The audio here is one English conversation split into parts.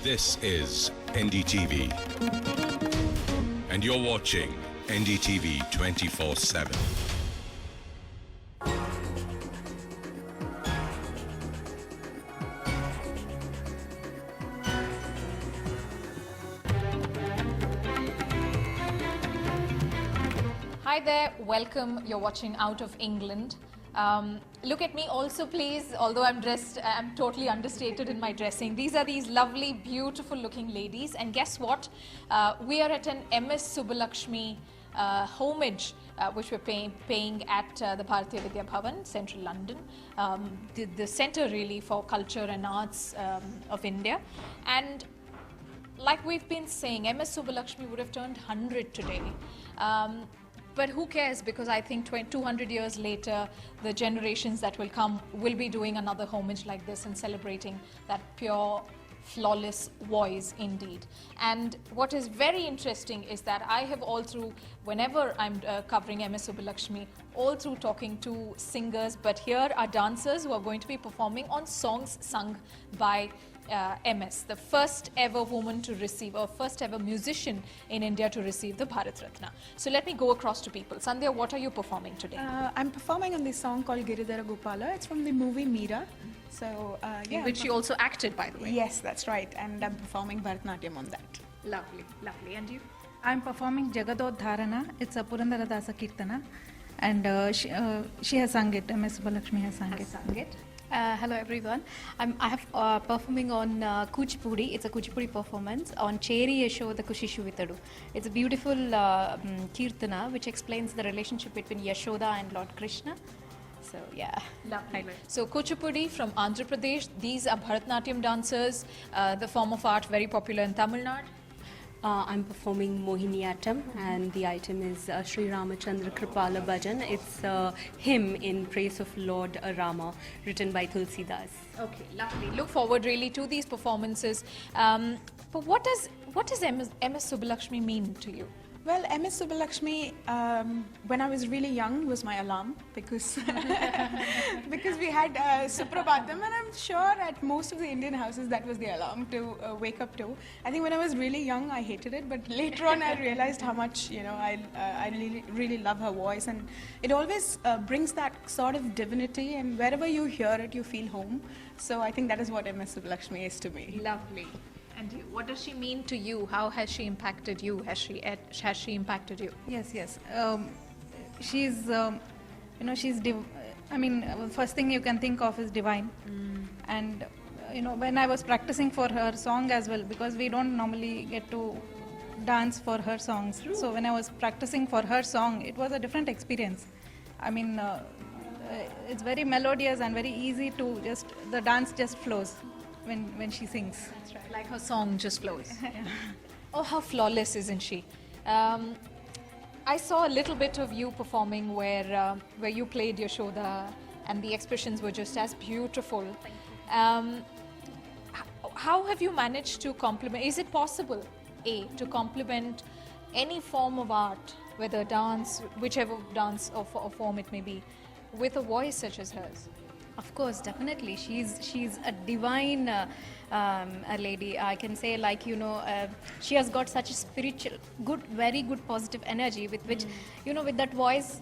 This is NDTV, and you're watching NDTV 24/7. Hi there, welcome. You're watching Out of England. Look at me also, please. Although I'm dressed, I'm totally understated in my dressing. These are these lovely, beautiful looking ladies. And guess what? We are at an M S Subbulakshmi homage, which we're paying at the Bharat Ratna Bhavan, central London, the center really for culture and arts of India. And like we've been saying, M S Subbulakshmi would have turned 100 today. But who cares, because I think 200 years later, the generations that will come will be doing another homage like this and celebrating that pure, flawless voice indeed. And what is very interesting is that I have all through, whenever I'm covering M S Subbulakshmi, all through talking to singers, but here are dancers who are going to be performing on songs sung by MS, the first ever woman to receive, or first ever musician in India to receive the Bharat Ratna. So let me go across to people. Sandhya, what are you performing today? I'm performing on this song called Giridhara Gopala. It's from the movie Meera. So, in which you also acted, by the way. Yes, that's right. And I'm performing Bharatnatyam on that. Lovely, lovely. And you? I'm performing Jagadodharana. It's a Purandaradasa Kirtana. And she has sung it. MS Subbulakshmi has sung it. Hello everyone. I have performing on Kuchipudi. It's a Kuchipudi performance on Cheri Yashoda Kushishu Vitadu. It's a beautiful kirtana which explains the relationship between Yashoda and Lord Krishna. So yeah, lovely. So Kuchipudi from Andhra Pradesh. These are Bharatnatyam dancers, the form of art very popular in Tamil Nadu. I'm performing Mohiniyattam, and the item is Sri Ramachandra Kripala Bhajan. It's a hymn in praise of Lord Rama, written by Tulsidas. Okay, lovely. Look forward really to these performances. But what does MS Subbulakshmi mean to you? Well, MS Subbulakshmi, when I was really young, was my alarm because because we had Suprabhatam, and I'm sure at most of the Indian houses that was the alarm to wake up to. I think when I was really young, I hated it, but later on I realized how much I really love her voice, and it always brings that sort of divinity, and wherever you hear it, you feel home. So I think that is what MS Subbulakshmi is to me. Lovely. And you, what does she mean to you? How has she impacted you? Has she impacted you? Yes. She's, she's, first thing you can think of is divine. And, when I was practicing for her song as well, because we don't normally get to dance for her songs. True. So when I was practicing for her song, it was a different experience. It's very melodious and very easy to the dance just flows when she sings. That's right. Like her song just flows. Yeah. Oh, how flawless isn't she? I saw a little bit of you performing where you played Yashoda, and the expressions were just as beautiful. How have you managed to complement? Is it possible, to complement any form of art, whether dance, whichever dance or form it may be, with a voice such as hers? Of course, definitely. She's a divine a lady. I can say, she has got such a spiritual, very good positive energy with which, with that voice,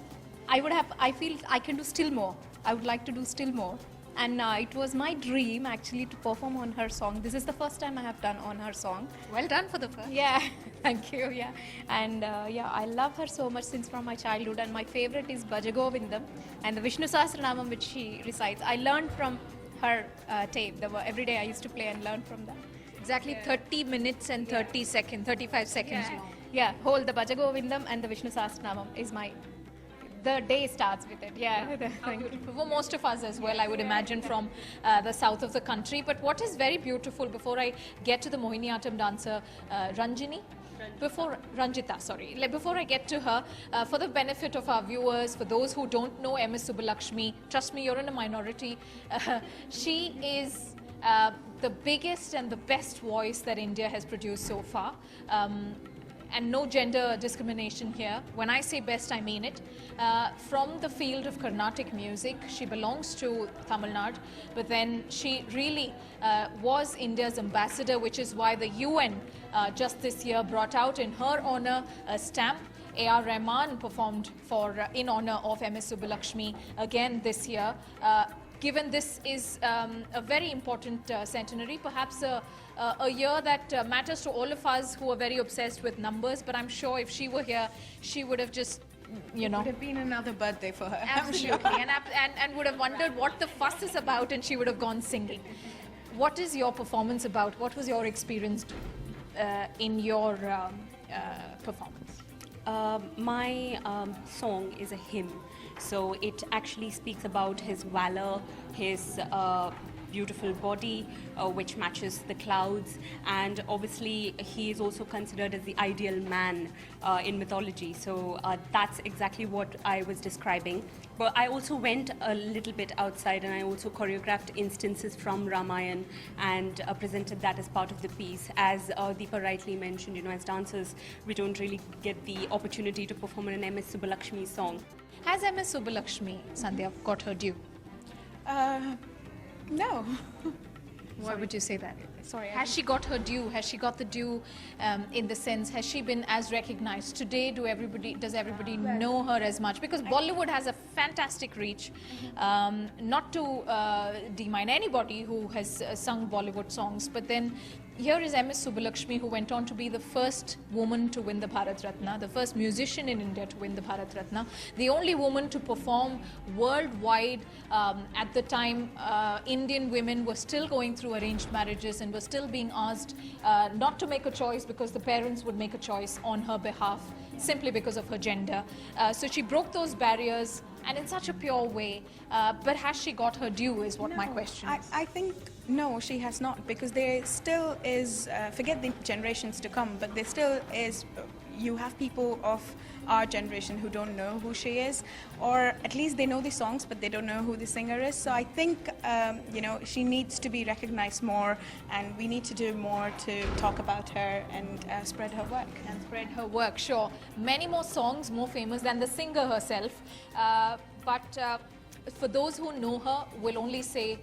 I feel I can do still more. I would like to do still more. And it was my dream actually to perform on her song. This is the first time I have done on her song. Well done for the first. Yeah, thank you. Yeah, and I love her so much since from my childhood. And my favorite is Bhaja Govindam and the Vishnu Sahasranamam which she recites. I learned from her tape. Every day I used to play and learn from that. Exactly 30 minutes and 35 seconds long. Yeah, whole the Bhaja Govindam and the Vishnu Sahasranamam is the day starts with it. Yeah. For most of us as well, I would imagine, from the south of the country. But what is very beautiful, before I get to the Mohiniyattam dancer, Before I get to her, for the benefit of our viewers, for those who don't know MS Subbulakshmi, trust me, you're in a minority. She is the biggest and the best voice that India has produced so far. and no gender discrimination here. When I say best, I mean it. From the field of Carnatic music, she belongs to Tamil Nadu, but then she really was India's ambassador, which is why the UN just this year brought out in her honor a stamp. A.R. Rahman performed in honor of M S Subbulakshmi again this year. Given this is a very important centenary, perhaps a year that matters to all of us who are very obsessed with numbers, but I'm sure if she were here, she would have just, you know. It would have been another birthday for her. Absolutely, and would have wondered what the fuss is about, and she would have gone singing. What is your performance about? What was your experience in your performance? My song is a hymn, so it actually speaks about his valor, his beautiful body, which matches the clouds, and obviously he is also considered as the ideal man in mythology, so that's exactly what I was describing. But I also went a little bit outside, and I also choreographed instances from Ramayana and presented that as part of the piece. As Deepa rightly mentioned, you know, as dancers, we don't really get the opportunity to perform an M S Subbulakshmi song. Has M S Subbulakshmi, Sandhya, got her due? No. Why would you say that? Sorry. Has she got her due? Has she got the due in the sense, has she been as recognized? Today, does everybody know her as much? Because Bollywood has a fantastic reach. Not to demean anybody who has sung Bollywood songs, but then here is M S Subbulakshmi, who went on to be the first woman to win the Bharat Ratna, the first musician in India to win the Bharat Ratna, the only woman to perform worldwide. At the time, Indian women were still going through arranged marriages and were still being asked not to make a choice because the parents would make a choice on her behalf simply because of her gender. So she broke those barriers, and in such a pure way. But has she got her due is what my question is. I think no, she has not, because there still is, forget the generations to come, but there still is, you have people of our generation who don't know who she is, or at least they know the songs, but they don't know who the singer is. So I think, you know, she needs to be recognized more, and we need to do more to talk about her and spread her work. And spread her work, sure. Many more songs, more famous than the singer herself. But for those who know her, will only say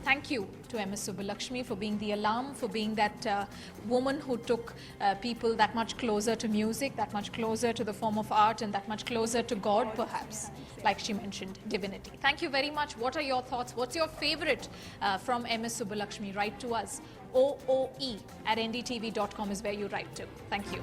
thank you to M S Subbulakshmi for being the alarm, for being that woman who took people that much closer to music, that much closer to the form of art, and that much closer to God, perhaps, like she mentioned, divinity. Thank you very much. What are your thoughts? What's your favorite from M S Subbulakshmi? Write to us. OOE@ndtv.com is where you write to. Thank you.